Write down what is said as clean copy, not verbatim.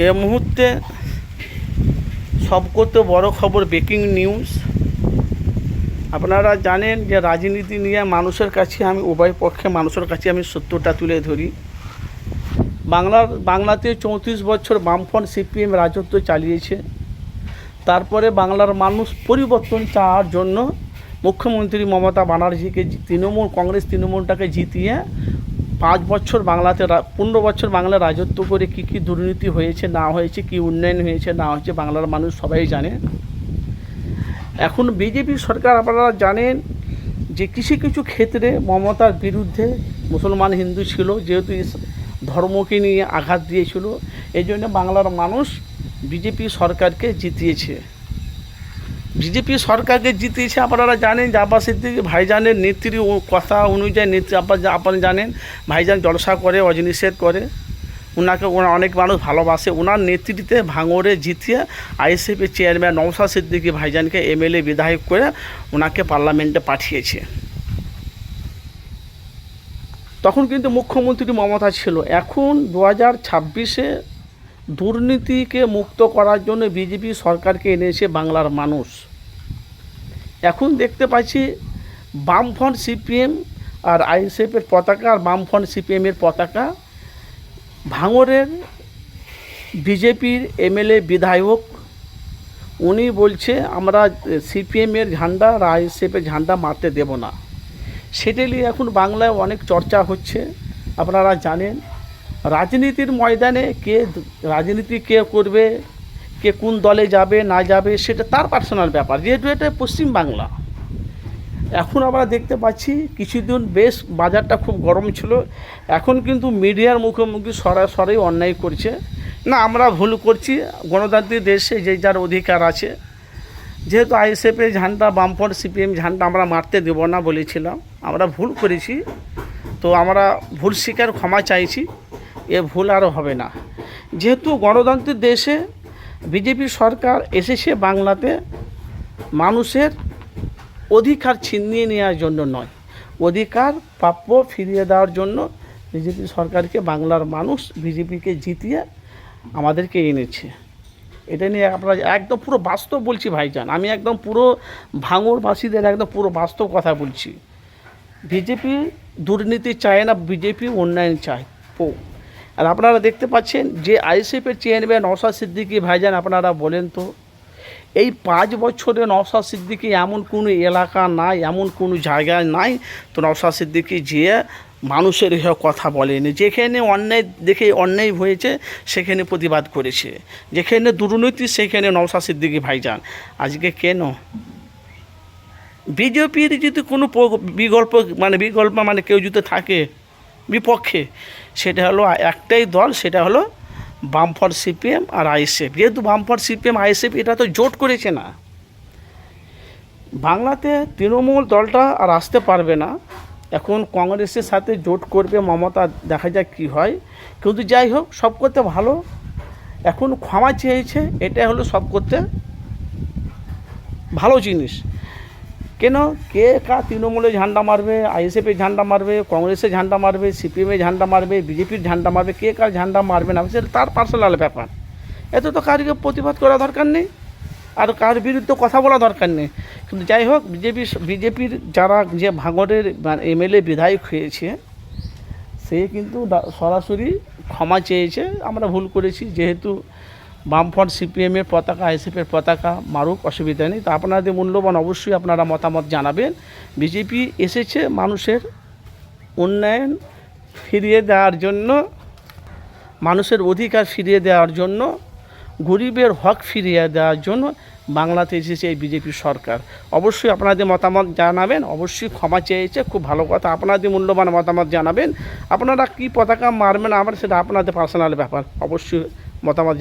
এ মুহূর্তে সবকত বড় খবর, ব্রেকিং নিউজ। আপনারা জানেন যে রাজনীতি নিয়ে মানুষের কাছে আমি উভয় পক্ষে মানুষের কাছে আমি সত্যটা তুলে ধরি। বাংলাতে 34 বছর বামফ্রন্ট সিপিএম রাজত্ব চালিয়েছে। তারপরে বাংলার মানুষ পরিবর্তন চাওয়ার জন্য মুখ্যমন্ত্রী মমতা ব্যানার্জিকে কংগ্রেস তৃণমূলটাকে জিতিয়ে 5 বছর বাংলাতে 15 বছর বাংলা রাজত্ব করে কী দুর্নীতি হয়েছে না হয়েছে, কী উন্নয়ন হয়েছে না হয়েছে বাংলার মানুষ সবাই জানে। এখন বিজেপি সরকার আপনারা জানেন যে কিছু ক্ষেত্রে মমতার বিরুদ্ধে মুসলমান হিন্দু ছিল, যেহেতু ধর্মকে নিয়ে আঘাত দিয়েছিল, এই জন্য বাংলার মানুষ বিজেপি সরকারকে জিতিয়েছে। আপনারা জানেন যে আব্বাস সিদ্দিকী ভাইজানের নেত্রী কথা অনুযায়ী আপনারা জানেন ভাইজান জলসা করে, অজনিষেধ করে, ওনাকে অনেক মানুষ ভালোবাসে। ওনার নেতৃত্বে ভাঙড়ে জিতিয়ে আইএসএফের চেয়ারম্যান নওশাদ সিদ্দিকী ভাইজানকে এমএলএ বিধায়ক করে ওনাকে পার্লামেন্টে পাঠিয়েছে। তখন কিন্তু মুখ্যমন্ত্রী মমতা ছিল। এখন 2026-এ দুর্নীতিকে মুক্ত করার জন্য বিজেপি সরকারকে এনেছে বাংলার মানুষ। এখন দেখতে পাচ্ছি বামফ্রন্ট সিপিএম আর আইএসএফের পতাকা আর বামফ্রন্ট সিপিএমের পতাকা ভাঙড়ের বিজেপির এমএলএ বিধায়ক উনি বলছে আমরা সিপিএমের ঝান্ডা আর আইএসএফের ঝান্ডা মারতে দেব না। সেটা নিয়ে এখন বাংলায় অনেক চর্চা হচ্ছে। আপনারা জানেন রাজনীতির ময়দানে রাজনীতি কে করবে, কে কোন দলে যাবে না যাবে সেটা তার পার্সোনাল ব্যাপার, যেহেতু এটা পশ্চিম বাংলা। এখন আমরা দেখতে পাচ্ছি কিছুদিন বেশ বাজারটা খুব গরম ছিল, এখন কিন্তু মিডিয়ার মুখোমুখি সরাসরি অন্যায় করছে। না, আমরা ভুল করছি, গণতান্ত্রিক দেশে যে যার অধিকার আছে। যেহেতু আইএসএফের ঝান্ডা বামফ্রন্ট সিপিএম ঝান্ডা আমরা মারতে দেব না বলেছিলাম, আমরা ভুল করেছি, তো আমরা ভুল স্বীকার ক্ষমা চাইছি, এ ভুল আর হবে না। যেহেতু গণতান্ত্রিক দেশে বিজেপি সরকার এসেছে বাংলাতে মানুষের অধিকার ছিনিয়ে নেওয়ার জন্য নয়, অধিকার প্রাপ্য ফিরিয়ে দেওয়ার জন্য বিজেপি সরকারকে বাংলার মানুষ বিজেপিকে জিতিয়ে আমাদেরকে এনেছে। এটা নিয়ে আপনারা একদম পুরো বাস্তব বলছি ভাইজান, আমি একদম পুরো ভাঙড়বাসীদের একদম পুরো বাস্তব কথা বলছি। বিজেপি দুর্নীতি চায় না, বিজেপি উন্নয়ন চায়। আর আপনারা দেখতে পাচ্ছেন যে আইএসএফের চেয়ারম্যান নওশাদ সিদ্দিকী ভাইজান, আপনারা বলেন তো এই 5 বছরে নওশাদ সিদ্দিকী এমন কোনো এলাকা নাই, এমন কোনো জায়গায় নাই তো নওশাদ সিদ্দিকী যে মানুষের হয়ে কথা বলেনি। যেখানে অন্যায় দেখে অন্যায় হয়েছে সেখানে প্রতিবাদ করেছে, যেখানে দুর্নীতি সেখানে নওশাদ সিদ্দিকী ভাইজান। আজকে কেন বিজেপির যদি কোনো বিকল্প মানে কেউ যদি থাকে বিপক্ষে, সেটা হলো একটাই দল, সেটা হলো বামফ্রন্ট সিপিএম আর আইএসএফ। যেহেতু বামফ্রন্ট সিপিএম আইএসএফ এটা তো জোট করেছে না, বাংলাতে তৃণমূল দলটা আর আসতে পারবে না। এখন কংগ্রেসের সাথে জোট করবে মমতা, দেখা যাক কী হয়। কিন্তু যাই হোক, সব করতে ভালো। এখন ক্ষমা চেয়েছে, এটা হলো সব করতে ভালো জিনিস। কেন কে তৃণমূলের ঝান্ডা মারবে, আইএসএফের ঝান্ডা মারবে, কংগ্রেসের ঝান্ডা মারবে, সিপিএমের ঝান্ডা মারবে, বিজেপির ঝান্ডা মারবে, কে কার ঝান্ডা মারবে না সেটা তার পার্সোনাল ব্যাপার। এত তো কারকে প্রতিবাদ করা দরকার নেই, আর কার বিরুদ্ধে কথা বলা দরকার নেই। কিন্তু যাই হোক, বিজেপির যারা যে ভাঙড়ের এমএলএ বিধায়ক হয়েছে সে কিন্তু সরাসরি ক্ষমা চেয়েছে, আমরা ভুল করেছি, যেহেতু বামফ্রন্ট সিপিএমের পতাকা আইএসএফের পতাকা মারুক, অসুবিধা নেই। তো আপনাদের মূল্যবান অবশ্যই আপনারা মতামত জানাবেন। বিজেপি এসেছে মানুষের উন্নয়ন ফিরিয়ে দেওয়ার জন্য, মানুষের অধিকার ফিরিয়ে দেওয়ার জন্য, গরিবের হক ফিরিয়ে দেওয়ার জন্য বাংলাতে এসেছে এই বিজেপি সরকার। অবশ্যই আপনাদের মতামত জানাবেন। অবশ্যই ক্ষমা চেয়েছে, খুব ভালো কথা। আপনাদের মূল্যবান মতামত জানাবেন। আপনারা কি পতাকা মারবেন আমার সেটা আপনাদের পার্সোনাল ব্যাপার, অবশ্যই মতামত